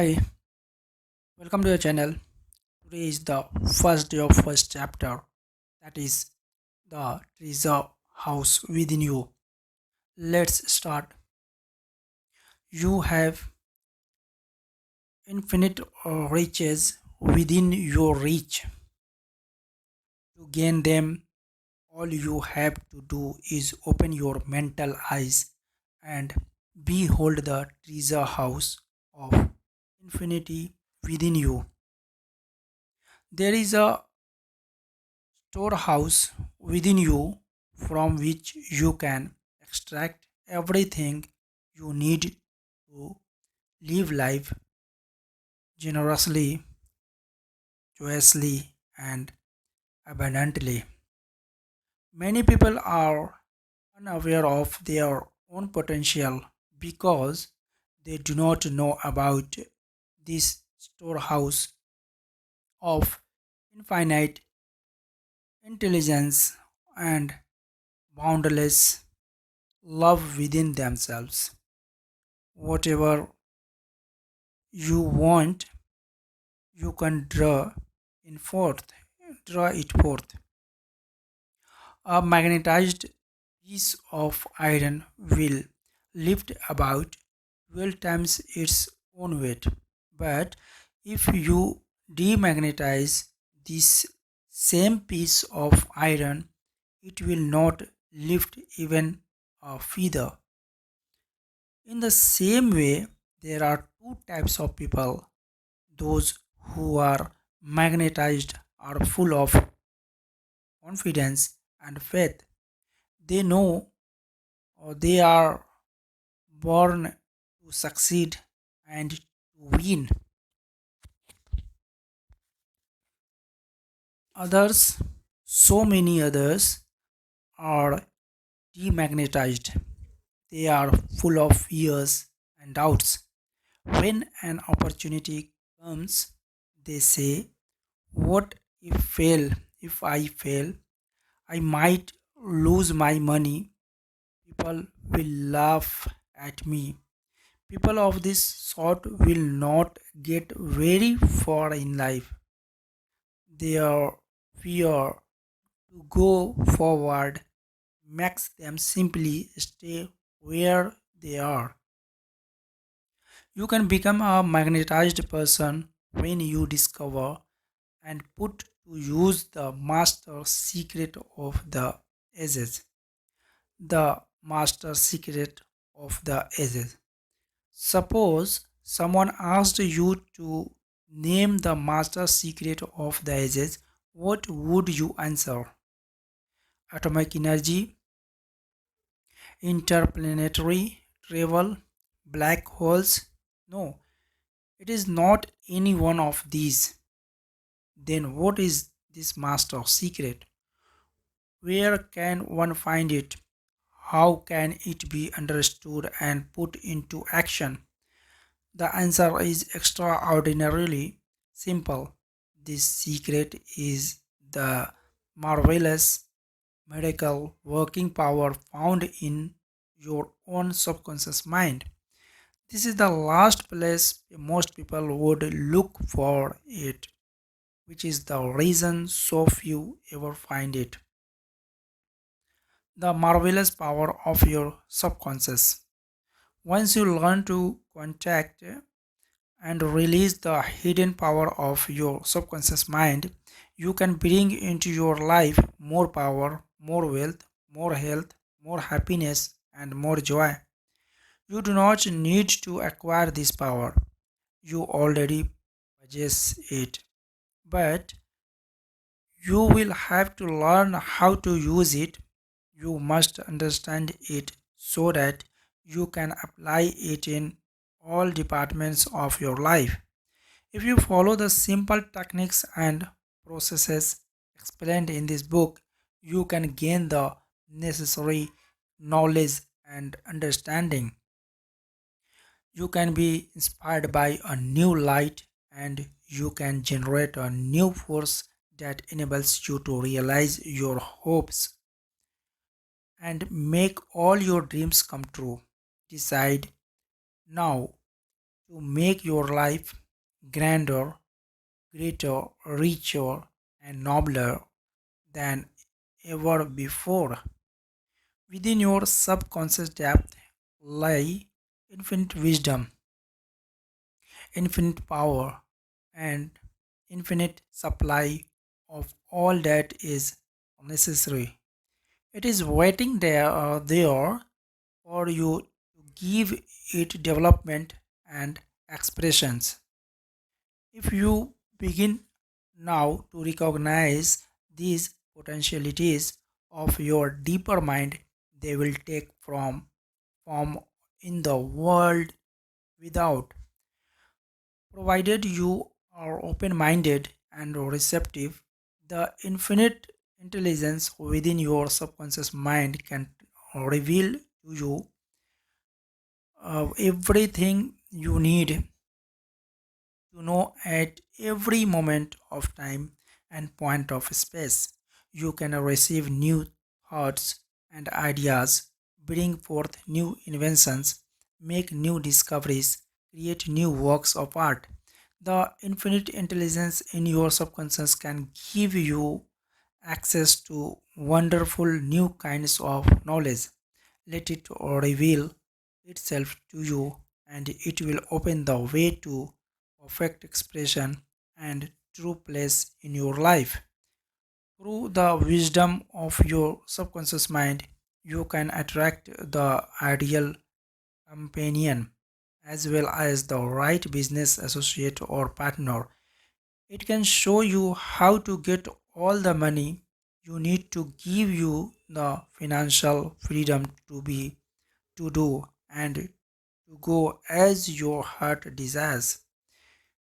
Hi, welcome to your channel. Today is the first day of first chapter, that is the treasure house within you. Let's start. You have infinite riches within your reach. To gain them, all you have to do is open your mental eyes and behold the treasure house of infinity within you. There is a storehouse within you from which you can extract everything you need to live life generously, joyously, and abundantly. Many people are unaware of their own potential because they do not know about this storehouse of infinite intelligence and boundless love within themselves. Whatever you want, you can draw it forth. A magnetized piece of iron will lift about 12 times its own weight. But if you demagnetize this same piece of iron, it will not lift even a feather. In the same way, there are two types of people: those who are magnetized are full of confidence and faith. They know they are born to succeed and to win. Others, so many others, are demagnetized. They are full of fears and doubts. When an opportunity comes, they say, "What if I fail? I might lose my money. People will laugh at me." People of this sort will not get very far in life. Their fear to go forward makes them simply stay where they are. You can become a magnetized person when you discover and put to use the master secret of the ages. The master secret of the ages. Suppose someone asked you to name the master secret of the ages, what would you answer? Atomic energy, interplanetary travel, black holes? No, it is not any one of these. Then what is this master secret? Where can one find it? How can it be understood and put into action? The answer is extraordinarily simple. This secret is the marvelous medical working power found in your own subconscious mind. This is the last place most people would look for it, which is the reason so few ever find it. The marvelous power of your subconscious. Once you learn to contact and release the hidden power of your subconscious mind, you can bring into your life more power, more wealth, more health, more happiness, and more joy. You do not need to acquire this power, you already possess it. But you will have to learn how to use it. You must understand it so that you can apply it in all departments of your life. If you follow the simple techniques and processes explained in this book, you can gain the necessary knowledge and understanding. You can be inspired by a new light and you can generate a new force that enables you to realize your hopes and make all your dreams come true. Decide now to make your life grander, greater, richer, and nobler than ever before. Within your subconscious depth lie infinite wisdom, infinite power, and infinite supply of all that is necessary. It is waiting there for you to give it development and expressions. If you begin now to recognize these potentialities of your deeper mind, they will take from form in the world without, provided you are open minded and receptive. The infinite intelligence within your subconscious mind can reveal to you everything you need to know at every moment of time and point of space. You can receive new thoughts and ideas, bring forth new inventions, make new discoveries, create new works of art. The infinite intelligence in your subconscious can give you access to wonderful new kinds of knowledge. Let it reveal itself to you, and it will open the way to perfect expression and true place in your life. Through the wisdom of your subconscious mind, you can attract the ideal companion as well as the right business associate or partner. It can show you how to get all the money you need to give you the financial freedom to do and to go as your heart desires.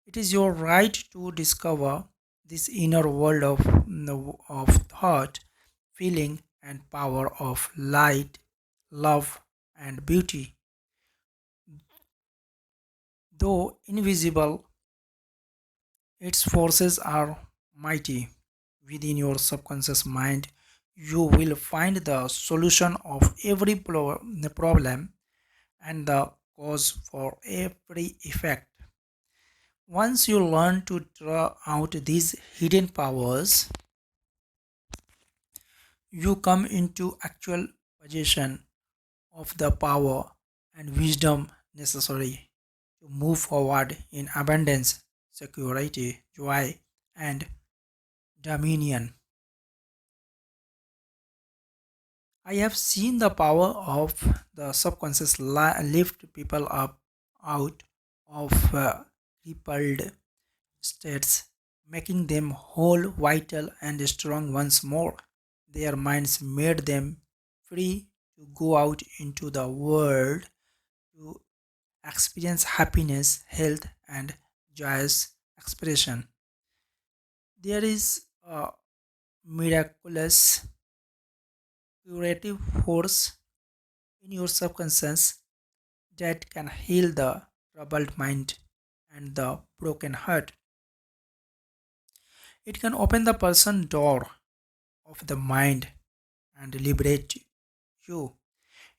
It is your right to discover this inner world of thought, feeling, and power of light, love, and beauty. Though invisible, its forces are mighty. Within your subconscious mind, you will find the solution of every problem and the cause for every effect. Once you learn to draw out these hidden powers, you come into actual possession of the power and wisdom necessary to move forward in abundance, security, joy, and dominion. I have seen the power of the subconscious lift people up out of crippled states, making them whole, vital, and strong once more. Their minds made them free to go out into the world to experience happiness, health, and joyous expression. There is a miraculous curative force in your subconscious that can heal the troubled mind and the broken heart. It can open the person door of the mind and liberate you.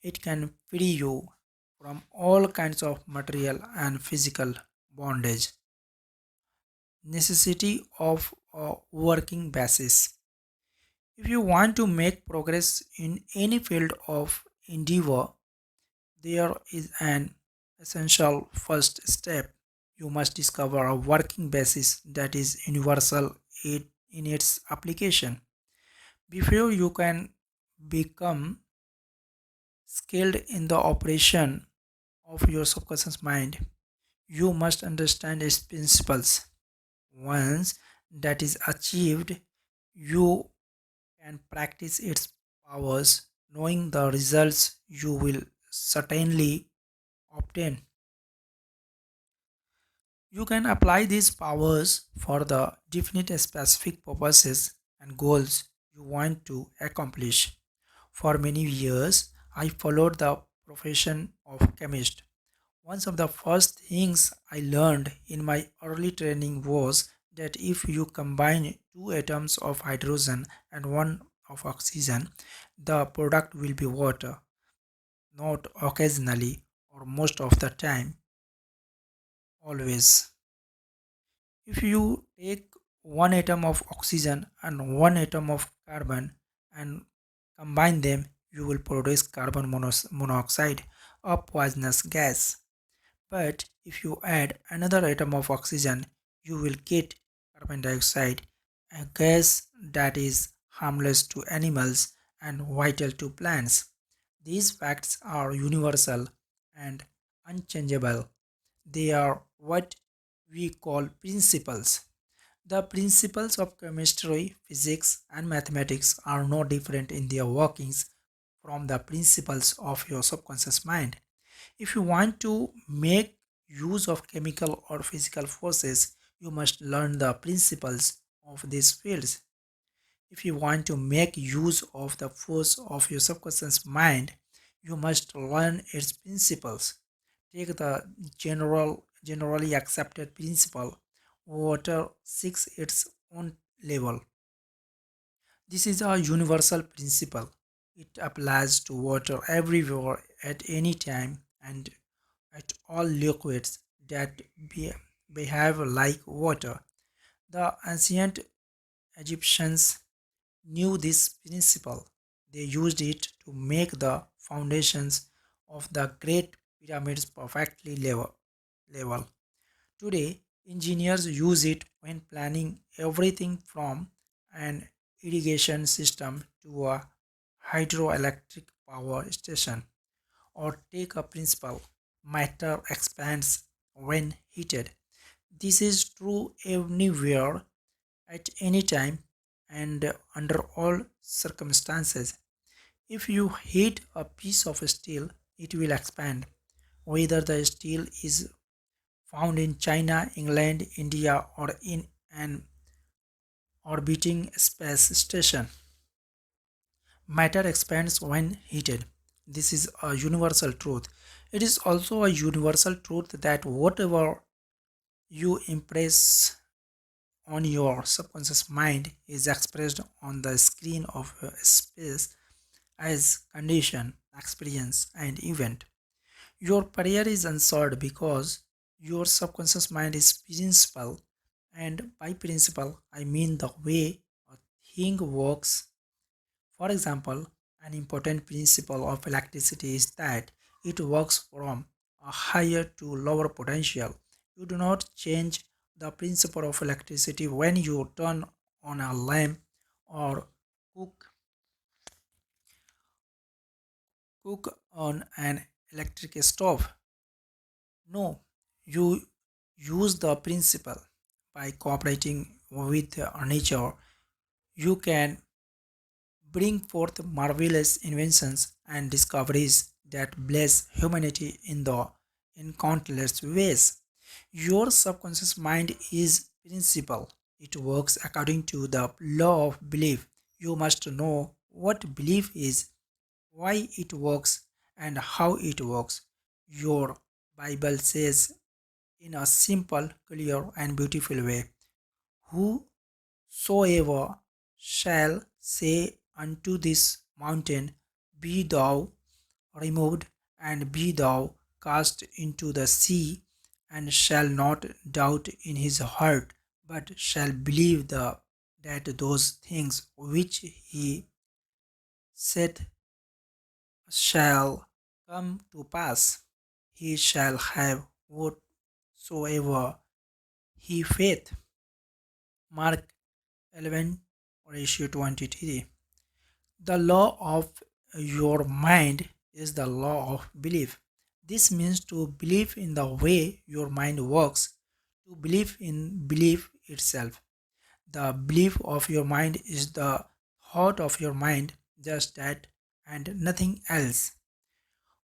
It can free you from all kinds of material and physical bondage. Necessity of a working basis. If you want to make progress in any field of endeavor, there is an essential first step. You must discover a working basis that is universal in its application. Before you can become skilled in the operation of your subconscious mind, you must understand its principles. Once that is achieved, you can practice its powers, knowing the results you will certainly obtain. You can apply these powers for the definite specific purposes and goals you want to accomplish. For many years, I followed the profession of chemist. One of the first things I learned in my early training was that if you combine two atoms of hydrogen and one of oxygen, the product will be water. Not occasionally or most of the time. always. If you take one atom of oxygen and one atom of carbon and combine them, you will produce monoxide, a poisonous gas. But if you add another atom of oxygen, you will get carbon dioxide, a gas that is harmless to animals and vital to plants. These facts are universal and unchangeable. They are what we call principles. The principles of chemistry, physics, and mathematics are no different in their workings from the principles of your subconscious mind. If you want to make use of chemical or physical forces, you must learn the principles of these fields. If you want to make use of the force of your subconscious mind, you must learn its principles. Take the generally accepted principle: water seeks its own level. This is a universal principle. It applies to water everywhere at any time and at all liquids that behave like water. The ancient Egyptians knew this principle. They used it to make the foundations of the great pyramids perfectly level. Today, engineers use it when planning everything from an irrigation system to a hydroelectric power station. Or take a principle: matter expands when heated. This is true anywhere, at any time, and under all circumstances. If you heat a piece of steel, it will expand, whether the steel is found in China, England, India, or in an orbiting space station. Matter expands when heated. This is a universal truth. It is also a universal truth that whatever you impress on your subconscious mind is expressed on the screen of your space as condition, experience, and event. Your prayer is answered because your subconscious mind is principle, and by principle, I mean the way a thing works. For example, an important principle of electricity is that it works from a higher to lower potential. You do not change the principle of electricity when you turn on a lamp or cook, cook on an electric stove. No, you use the principle. By cooperating with nature, you can bring forth marvelous inventions and discoveries that bless humanity in countless ways. Your subconscious mind is principle. It works according to the law of belief. You must know what belief is, why it works, and how it works. Your Bible says in a simple, clear, and beautiful way: whosoever shall say unto this mountain, be thou removed, and be thou cast into the sea, and shall not doubt in his heart, but shall believe that those things which he said shall come to pass, he shall have whatsoever he faith. Mark 11 ratio 23. The law of your mind is the law of belief. This means to believe in the way your mind works, to believe in belief itself. The belief of your mind is the thought of your mind, just that and nothing else.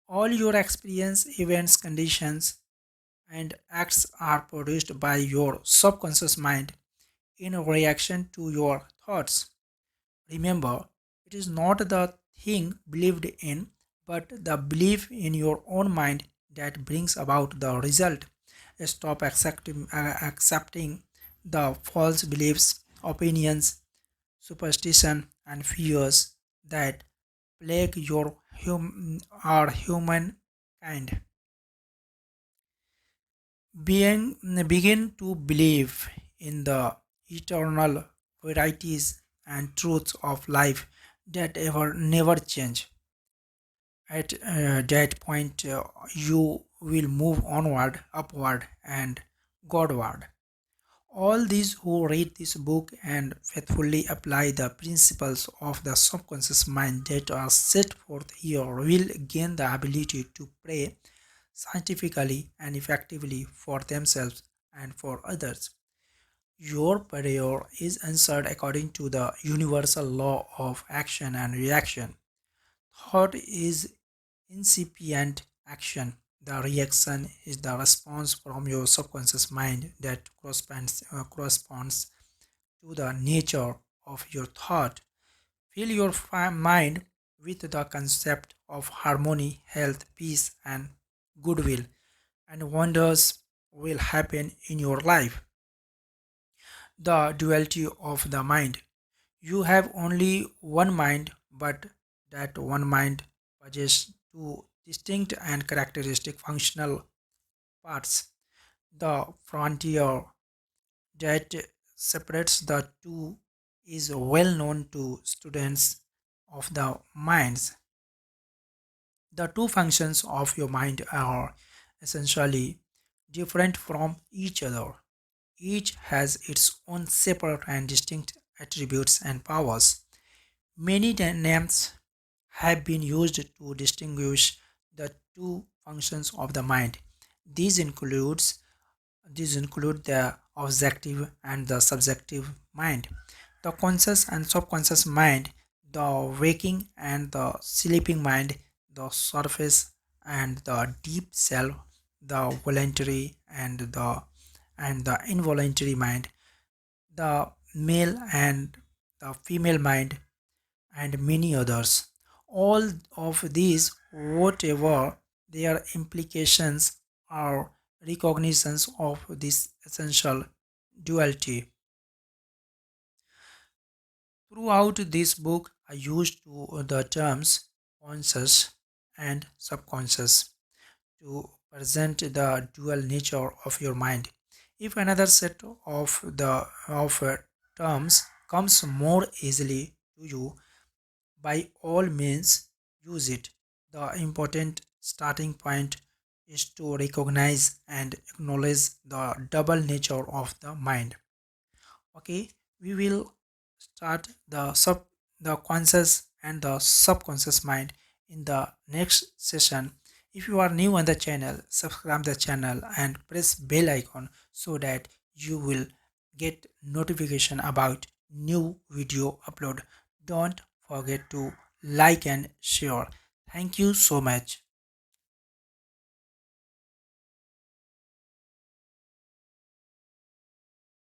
All your experience, events, conditions, and acts are produced by your subconscious mind in reaction to your thoughts. Remember, it is not the thing believed in, but the belief in your own mind that brings about the result. Stop accepting the false beliefs, opinions, superstition, and fears that plague our human kind. begin to believe in the eternal varieties and truths of life that ever never change. At that point, you will move onward, upward, and Godward. All these who read this book and faithfully apply the principles of the subconscious mind that are set forth here will gain the ability to pray scientifically and effectively for themselves and for others. Your prayer is answered according to the universal law of action and reaction. Thought is incipient action. The reaction is the response from your subconscious mind that corresponds to the nature of your thought. Fill your mind with the concept of harmony, health, peace, and goodwill, and wonders will happen in your life. The duality of the mind. You have only one mind, but that one mind possesses two distinct and characteristic functional parts. The frontier that separates the two is well known to students of the minds. The two functions of your mind are essentially different from each other. Each has its own separate and distinct attributes and powers. Many names have been used to distinguish the two functions of the mind. These includes these include the objective and the subjective mind, the conscious and subconscious mind, the waking and the sleeping mind, the surface and the deep self, the voluntary and the involuntary mind, the male and the female mind, and many others. All of these, whatever their implications, are recognitions of this essential duality. Throughout this book, I used the terms conscious and subconscious to present the dual nature of your mind. If another set of terms comes more easily to you, by all means use it. The important starting point is to recognize and acknowledge the double nature of the mind. Okay, we will start the conscious and the subconscious mind in the next session. If you are new on the channel, subscribe the channel and press bell icon so that you will get notification about new video upload. Don't forget to like and share. Thank you so much.